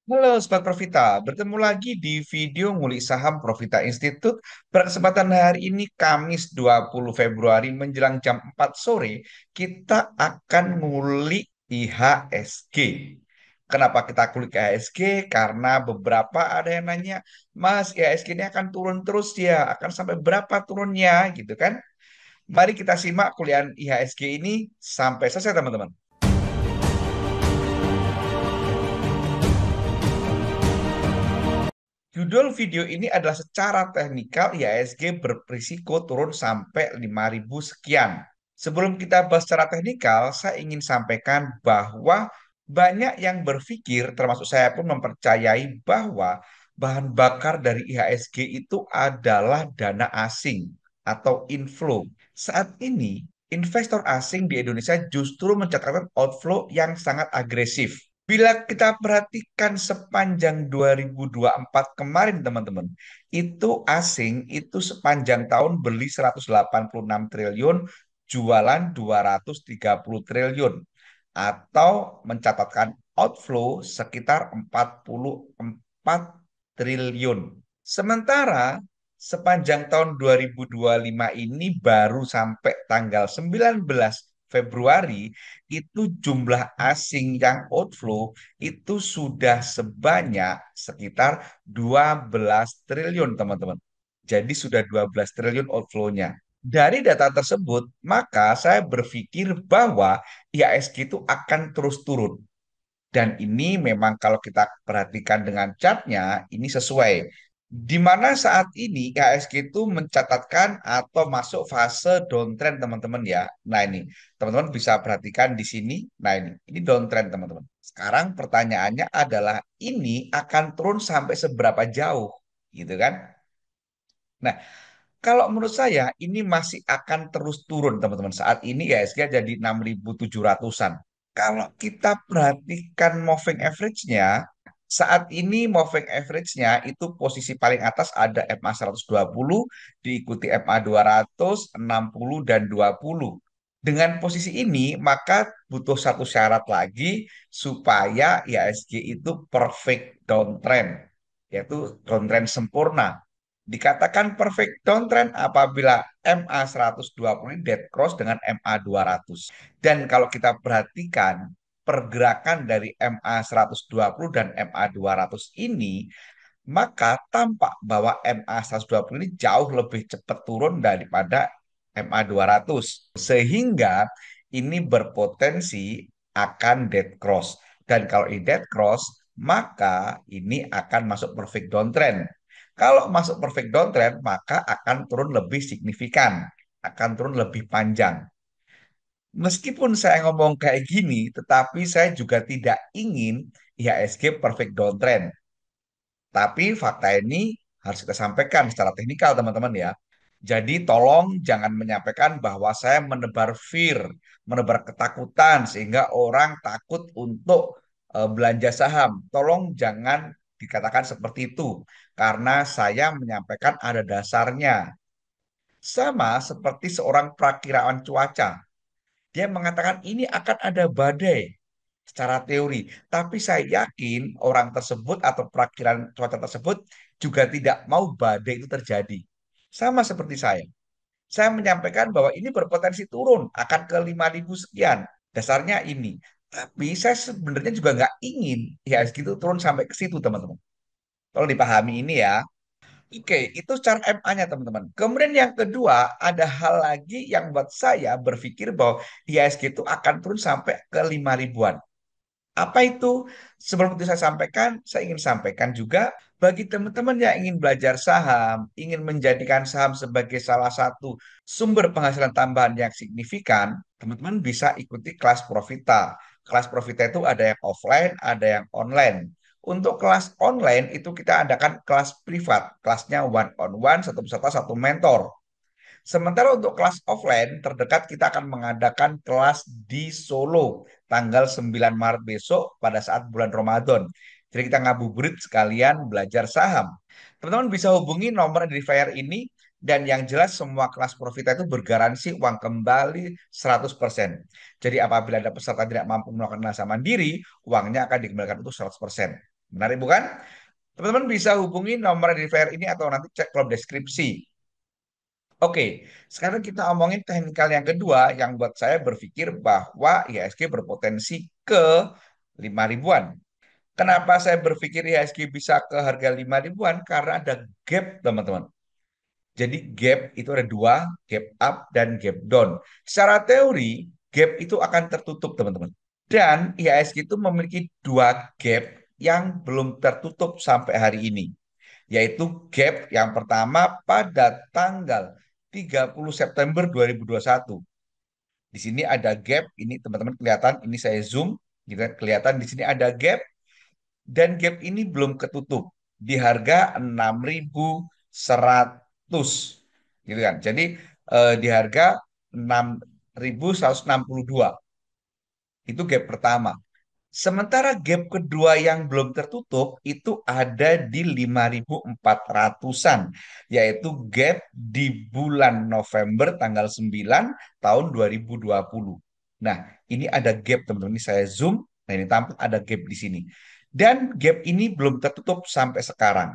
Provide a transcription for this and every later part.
Halo Sobat Profita, bertemu lagi di video ngulik saham Profita Institute. Pada kesempatan hari ini Kamis 20 Februari menjelang jam 4 sore, kita akan ngulik IHSG. Kenapa kita kulik IHSG? Karena beberapa ada yang nanya, Mas, IHSG ini akan turun terus ya, akan sampai berapa turunnya gitu kan? Mari kita simak kuliah IHSG ini sampai selesai teman-teman. Judul video ini adalah secara teknikal IHSG berisiko turun sampai 5.000 sekian. Sebelum kita bahas secara teknikal, saya ingin sampaikan bahwa banyak yang berpikir, termasuk saya pun mempercayai bahwa bahan bakar dari IHSG itu adalah dana asing atau inflow. Saat ini, investor asing di Indonesia justru mencatatkan outflow yang sangat agresif. Bila kita perhatikan sepanjang 2024 kemarin, teman-teman, itu asing itu sepanjang tahun beli 186 triliun, jualan 230 triliun, atau mencatatkan outflow sekitar 44 triliun. Sementara sepanjang tahun 2025 ini baru sampai tanggal 19 Februari itu jumlah asing yang outflow itu sudah sebanyak sekitar 12 triliun, teman-teman. Jadi sudah 12 triliun outflow-nya. Dari data tersebut, maka saya berpikir bahwa IHSG itu akan terus turun. Dan ini memang kalau kita perhatikan dengan chartnya, ini sesuai. Di mana saat ini IHSG itu mencatatkan atau masuk fase downtrend, teman-teman ya. Nah ini, teman-teman bisa perhatikan di sini. Nah ini downtrend, teman-teman. Sekarang pertanyaannya adalah ini akan turun sampai seberapa jauh, gitu kan? Nah, kalau menurut saya ini masih akan terus turun, teman-teman. Saat ini IHSG jadi 6.700-an. Kalau kita perhatikan moving average-nya, saat ini moving average-nya itu posisi paling atas ada MA 120, diikuti MA 200, 60, dan 20. Dengan posisi ini, maka butuh satu syarat lagi supaya IHSG itu perfect downtrend, yaitu downtrend sempurna. Dikatakan perfect downtrend apabila MA 120 ini dead cross dengan MA 200. Dan kalau kita perhatikan pergerakan dari MA 120 dan MA 200 ini, maka tampak bahwa MA 120 ini jauh lebih cepat turun daripada MA 200. Sehingga ini berpotensi akan dead cross. Dan kalau ini dead cross, maka ini akan masuk perfect downtrend. Kalau masuk perfect downtrend, maka akan turun lebih signifikan, akan turun lebih panjang. Meskipun saya ngomong kayak gini, tetapi saya juga tidak ingin IHSG perfect downtrend. Tapi fakta ini harus kita sampaikan secara teknikal, teman-teman ya. Jadi tolong jangan menyampaikan bahwa saya menebar fear, menebar ketakutan sehingga orang takut untuk belanja saham. Tolong jangan dikatakan seperti itu karena saya menyampaikan ada dasarnya. Sama seperti seorang prakirawan cuaca. Dia mengatakan ini akan ada badai secara teori. Tapi saya yakin orang tersebut atau perakiran cuaca tersebut juga tidak mau badai itu terjadi. Sama seperti saya. Saya menyampaikan bahwa ini berpotensi turun, akan ke 5.000 sekian. Dasarnya ini. Tapi saya sebenarnya juga nggak ingin ya gitu turun sampai ke situ, teman-teman. Tolong dipahami ini ya. Oke, itu cara MA-nya teman-teman. Kemudian yang kedua, ada hal lagi yang buat saya berpikir bahwa IHSG itu akan turun sampai ke 5 ribuan. Apa itu? Sebelum itu saya sampaikan, saya ingin sampaikan juga bagi teman-teman yang ingin belajar saham, ingin menjadikan saham sebagai salah satu sumber penghasilan tambahan yang signifikan, teman-teman bisa ikuti kelas Profita. Kelas Profita itu ada yang offline, ada yang online. Untuk kelas online itu kita adakan kelas privat, kelasnya one on one, satu peserta satu mentor. Sementara untuk kelas offline terdekat kita akan mengadakan kelas di Solo tanggal 9 Maret besok pada saat bulan Ramadan. Jadi kita ngabuburit sekalian belajar saham. Teman-teman bisa hubungi nomor identifier ini dan yang jelas semua kelas Profita itu bergaransi uang kembali 100%. Jadi apabila ada peserta tidak mampu melakukan nasabah mandiri, uangnya akan dikembalikan untuk 100%. Menarik bukan? Teman-teman bisa hubungi nomor identifier ini atau nanti cek kolom deskripsi. Oke, sekarang kita omongin teknikal yang kedua yang buat saya berpikir bahwa IHSG berpotensi ke 5 ribuan. Kenapa saya berpikir IHSG bisa ke harga 5 ribuan? Karena ada gap, teman-teman. Jadi gap itu ada dua, gap up dan gap down. Secara teori, gap itu akan tertutup, teman-teman. Dan IHSG itu memiliki dua gap yang belum tertutup sampai hari ini, yaitu gap yang pertama pada tanggal 30 September 2021. Di sini ada gap, ini teman-teman kelihatan, ini saya zoom, gitu kan, kelihatan di sini ada gap, dan gap ini belum ketutup di harga 6.100, gitu kan. Jadi di harga 6.162 itu gap pertama. Sementara gap kedua yang belum tertutup itu ada di 5.400-an, yaitu gap di bulan November tanggal 9 tahun 2020. Nah, ini ada gap, teman-teman. Ini saya zoom. Nah, ini tampak ada gap di sini. Dan gap ini belum tertutup sampai sekarang.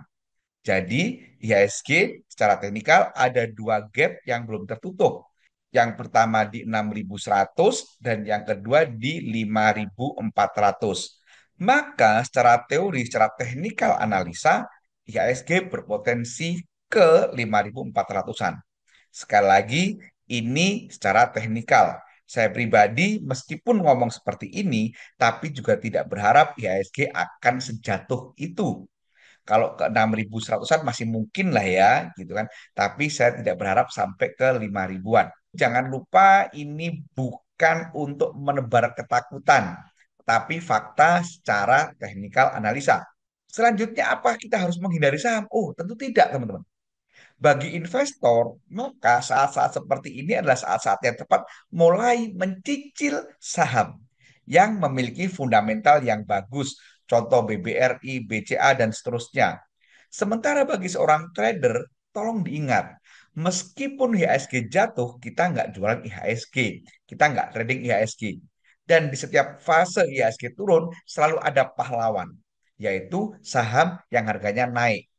Jadi IHSG secara teknikal ada dua gap yang belum tertutup. Yang pertama di 6.100 dan yang kedua di 5.400. Maka secara teori, secara teknikal analisa, IHSG berpotensi ke 5.400-an. Sekali lagi, ini secara teknikal. Saya pribadi meskipun ngomong seperti ini, tapi juga tidak berharap IHSG akan sejatuh itu. Kalau ke 6.100-an masih mungkin lah ya, gitu kan. Tapi saya tidak berharap sampai ke 5 ribuan. Jangan lupa ini bukan untuk menebar ketakutan, tapi fakta secara teknikal analisa. Selanjutnya apa kita harus menghindari saham? Oh, tentu tidak, teman-teman. Bagi investor, maka saat-saat seperti ini adalah saat-saat yang tepat mulai mencicil saham yang memiliki fundamental yang bagus. Contoh BBRI, BCA, dan seterusnya. Sementara bagi seorang trader, tolong diingat, meskipun IHSG jatuh, kita nggak jualan IHSG, kita nggak trading IHSG. Dan di setiap fase IHSG turun, selalu ada pahlawan, yaitu saham yang harganya naik.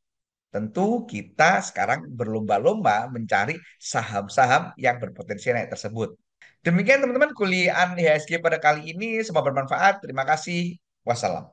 Tentu kita sekarang berlomba-lomba mencari saham-saham yang berpotensi naik tersebut. Demikian teman-teman kuliah IHSG pada kali ini. Semoga bermanfaat. Terima kasih. Wassalam.